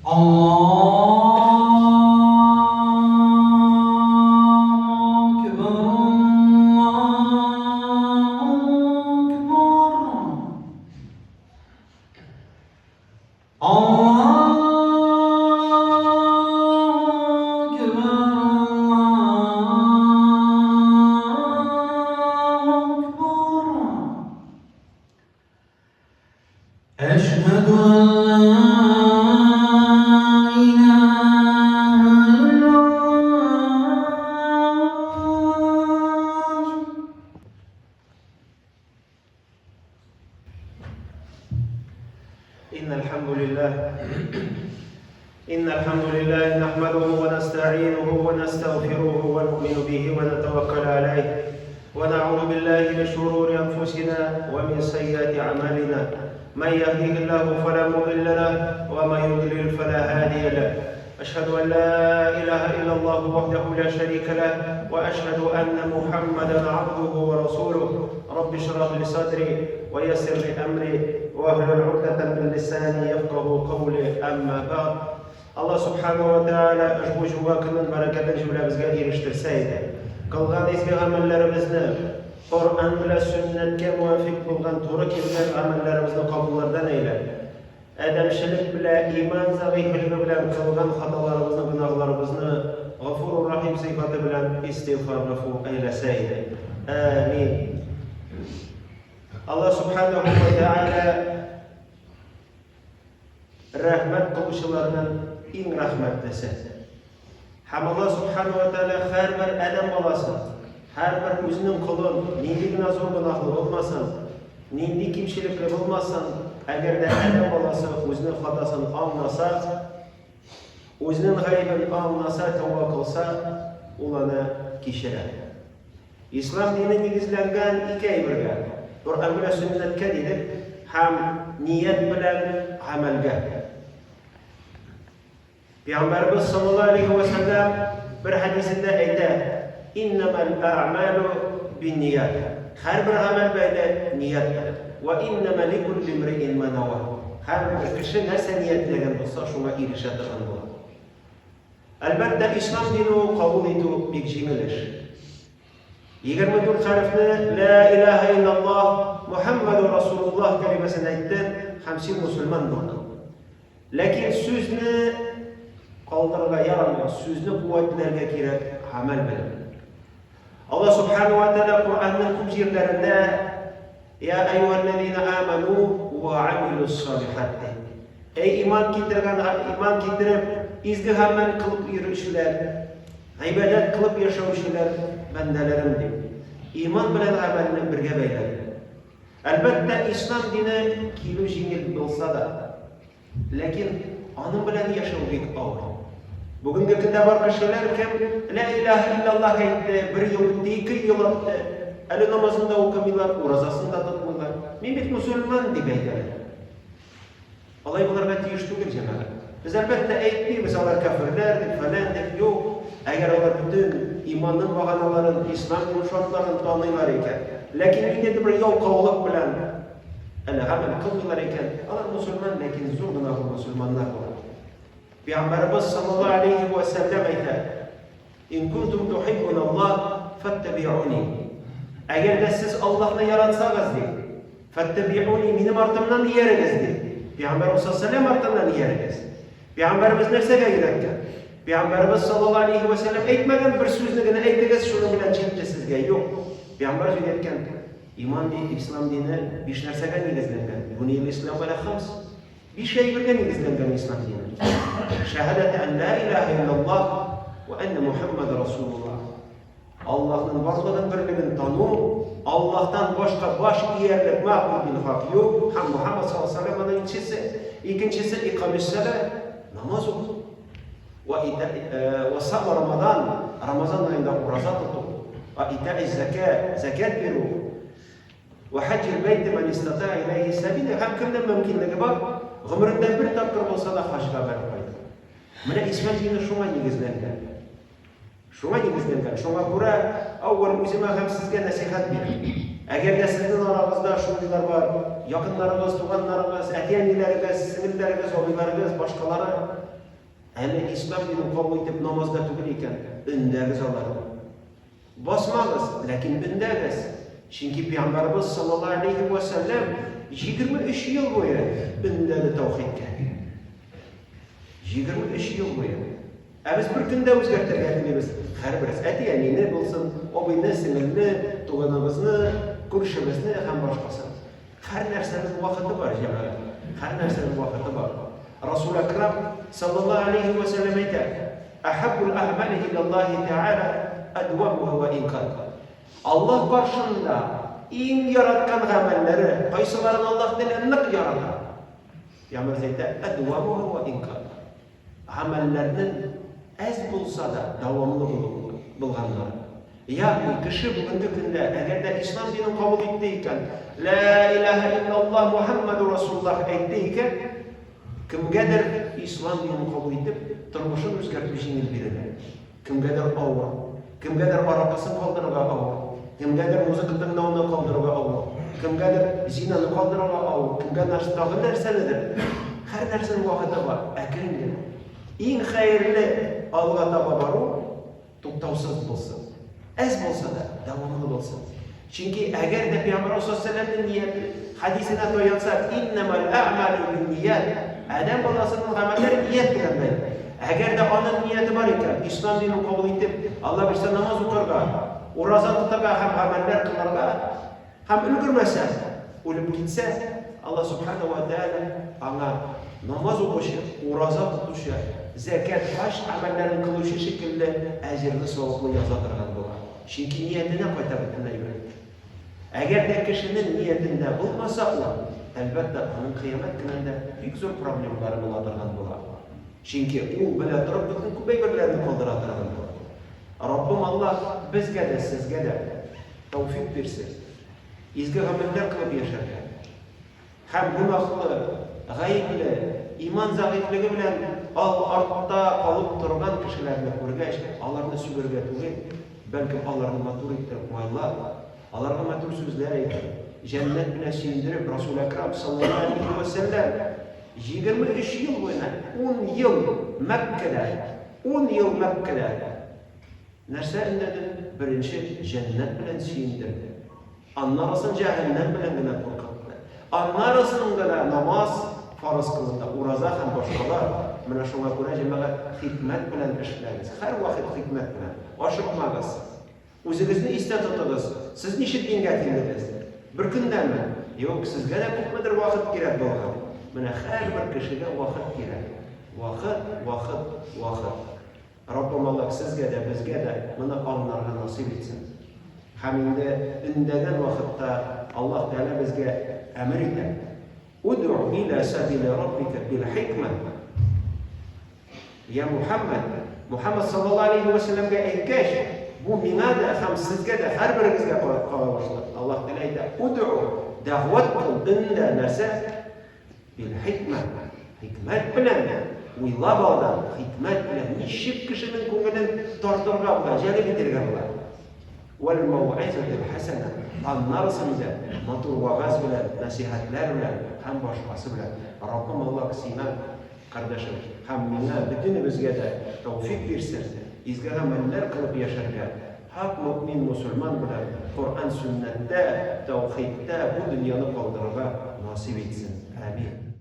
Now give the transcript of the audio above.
أشهد أن لا إله إلا الله. إن الحمد لله نحمده ونستعينه ونستغفره ونؤمن به ونتوكل عليه ونعوذ بالله من شرور أنفسنا ومن سيئات أعمالنا. من يهده الله فلا مضل له ومن يضلل فلا هادي له. أشهد أن لا إله إلا الله وحده لا شريك له وأشهد أن محمدا عبده ورسوله. رب اشرح لي صدري ويسر لي أمري واحلل عقدة من لساني يفقه قولي. أما بعد، Allah subhanahu wa ta'ala ushbu juma kunini barakatli jumlamizga erishtirsaydi. Qilgan ezgu amallarimizni Qur'on bilan sunnatga muvofiq bo'lgan to'g'ri kelgan amallarimizni qabullardan ayladi. Adamchilik bilan iymon zaifligi bilan qilgan xatolarimizni, gunohlarimizni G'afurur Rahim sifati bilan istig'forga aylasaydi. Amin. Allah subhanahu wa ta'ala rahmat qiluvchilardan eng rahmatlisi. Ham Allah subhanahu wa ta'ala har bir odam bolasi, har bir o'zining qulun, nendagina zo'r gunohli bo'lmasin, nendek kimchilikli bo'lmasin, agarda odam bolasi o'zining xatosini anglasa, o'zining g'aybini anglasa, tavba qilsa, ularni kechiradi. Islom dini negizlangan ikki ayirga, Qur'on bilan sunnatga dedik, ham niyat bilan amalga. Peygamberimiz sallallahu aleyhi ve sellem bir hadisinde aytadi: "İnnemal a'malu binniyat." Her bir amel böyle niyetdir. Ve innema likulli imri'in ma nawa. Her bir kişi nerse niyetleyen olsa şuna erişadigan bo'ladi. Albatta İslam dini qabul etu bek jengil ish. 24 harfni la ilaha illalloh Muhammadur Rasululloh kalimasini aytdi, hamsi musulmon bo'ldi. Lekin so'zni qoldirga yaramaydi, so'zni quvvatlarga kerak amal bilan. Allah subhanahu wa ta'ala Qur'onning ko'p yerlarida ya ayyuhallazina amanu va amilus solihat. Ey iymon keltirib, izgi amal qilib yurishlar, ibodat qilib yashashlar bandalarim deb. Iymon bilan amalni birga bayladi. Albatta islom dini kelu yengil bo'lsa da, lekin onun bilan yashashga og'ir. Bugungi kunda bor kishilar kim la ilaha illalloh aytdi, bir yil, 2 yil o'tdi, ali namozini o'qimaylar, ro'zasini tutmaylar. Men bir musulmon deb aytadi. Alloh bularga tegishli tugul jamoat. Biz albatta aytmaymiz, ular kafirlar deb falan deb yo'q. Agar ular butun iymonning bag'analarini, islomning shortlarini taniylar ekan, lekin endi bir yolqovlik bilan ana amal qilmaylar ekan, ular musulmon, lekin zo'r gunoh musulmonlar bor. Peygamberimiz sallallahu aleyhi ve sellem aytadi: "In kuntum tuhibbunalloh fattabi'uni." Agar siz Allohni yaratsangiz, fattabi'uni, mening ortimdan yerigiz deb. Peygamberimiz sallallohu alayhi vasallam ortimdan yerigiz. Peygamberimiz narsaga yurakkan? Peygamberimiz sallallohu aleyhi ve sellem aytmagan bir so'zligini aytdigiz, shuni bilan chekdi sizga yo'q. Peygamberimiz aytgan, iymon dini, islom dini 5 narsaga negizlangan. Buniyil islom va khams. 5 şey birga negizlangan islom dini. Shahadati an la ilaha illalloh va anna Muhammad rasululloh. Allohning borlig'ini birligini tanu, Allohdan boshqa bosh iyarlik ma'qul bil haq yo'q, ham Muhammad sallallohu alayhi vasallamning ikkinchisi iqomis salat, namoz o'qish. Ve sağ Ramazan ayında roza tutup, ve ita'iz zakat veru, ve haccil beyti men istata'a ileyhi sabila. Hem kimden mümkünlüğü var, ömründen bir tapkır olsa da hacca verip koydu. Mana İslam dini şuna negizlengan. Şuna göre, avval o'zima ham sizga nasihat beraman. Әгәр дә сезнең арагызда шундыйлар бар, якыннарыгыз, туганнарыгыз, әти-әниләрегез, сеңелләрегез, абыйларыгыз, башкалары әле ислам динен кабул итеп намазда түгел икән, өндәгез аларны. Басмагыз, ләкин өндәгез. Чөнки Пәйгамбәрбез саллаллаһу алейхи ва саллям 23 ел буе өндәде таухидка. 23 ел буе. Ә без бер көндә үзгәртергә телибез. Һәрберсе әти-әнине булсын, абыйны, сеңелне, туганыбызны, күршебезне һәм башкасын. Һәр нәрсәнең вакыты бар, җәмәгать. Һәр нәрсәнең вакыты бар. Расул Акрам саллаллаһу алейхи ва саллям әйтә: "Ахаббул аъмали илаллаһи тәআла адвамуһу ва ин кан." Аллаһ каршында иң яраткан гамәлләре, кайсыларын Аллаһ дилен нык ярата. Ягъни әйтә: "Адвамуһу ва ин кан." Гамәлләрнең әз булса да дәвамлы булганнар. Ягъни кеше бүгенге көндә әгәр дә ислам динен кабул итте икән, ла илаһа иллаллаһ Мухаммаду Расулуллаһ әйтте икән, кемгәдер ислам динен кабул итеп, тормышын үзгәртү җиңел бирелә. Кемгәдер авыр, кемгәдер аракысын калдырырга авыр, кемгәдер музыка тыңлауны калдырырга авыр, кемгәдер зинаны калдырырга авыр, кемгәдер тагын нәрсәнедер. Һәр нәрсәнең вакыты бар, әкрен генә. Иң хәерле алга таба бару туктаусыз булсын. Әз булса да дәвамлы булсын. Чөнки әгәр дә Пәйгамбәр саллаллаһу алейһи ва саллямның ният хадисенә таянсак, иннамал аъмалу бинният. Адам баласының гамәлләре ният белән бәйле. Әгәр дә аның нияте бар икән, ислам динен кабул итеп, Алла бирсә намаз укырга, ураза тотарга һәм гамәлләр кылырга, һәм өлгермәсә, үлеп китсә, Алла субханаһу ва тааля аңа намаз укучы, ураза тотучы, зәкат, хаж гамәлләрен кылучы шикелле әҗерле саваплы яза торган була. Чөнки ниятенә кайта бөтенләй бер. Әгәр дә кешенең ниятендә булмаса, әлбәттә аның кыямәт көнендә бик зур проблемалары була торган була. Чөнки ул белә торып бөтен күпәйберләрне калдыра торган була. Раббым Аллаһ безгә дә, сезгә дә тәүфик бирсен. Изге гамәлләр кылып яшәргә. Һәм гөнаһлы, гаепле, иман зәгыйфлеге белән артта калып торган кешеләрне күргәч, аларны сүгергә түгел, бәлки аларны матур итеп майлап, аларга матур сүзләр әйтеп, җәннәт белән сөендереп, Расул Акрам саллаллаһу алейхи ва саллям 23 ел буена, 10 ел Мәккәдә нәрсә өндәде? Беренче җәннәт белән сөендерде. Аннарысын җәһәннәм белән генә куркытты. Аннарысын гына намаз фарыз кылды, ураза һәм башкалар. Менә шуңа күрә җәмәгать хикмәт белән эшләгез. Һәр вакыт хикмәт белән. Ашыкмагыз. Үзегезне истә тотыгыз. Сез ничек дингә килдегез? Бер көндәме? Юк, сезгә дә күпмедер вакыт кирәк булган. Менә һәрбер кешегә вакыт кирәк. Вакыт. Раббым Аллаһ сезгә дә, безгә дә моны аңларга насыйп итсен. Һәм инде өндәгән вакытта Аллаһ Тәала безгә әмер итә. Уд'у иля сабили раббика бил хикма. Я Мухаммад саллаллаһу алейхи ва саллямга әйткәч, бу миңа да һәм сезгә дә һәрберегезгә кала башлады. Аллаһ Тәала әйтә: "Уд'у", дәгъват кыл, өндә нәрсә? Бил хикма. Хикмәт белән, уйлап алдан, хикмәт белән ничек кешенең күңелен тартырга була, җәлеп итәргә була. Вал мау'изатул хасана. Аннарысын да матур вагаз белән, насихатлар белән һәм башкасы белән. Раббым Аллаһ сиңа, кардәшем, һәм миңа бөтенебезгә дә тәүфик бирсен. Изге гамәлләр кылып яшәргә. Хак мөэмин мусульман белән Кур'ан, сөннәттә, тәүхидтә бу дөньяны калдырырга насыйп итсен. Амин.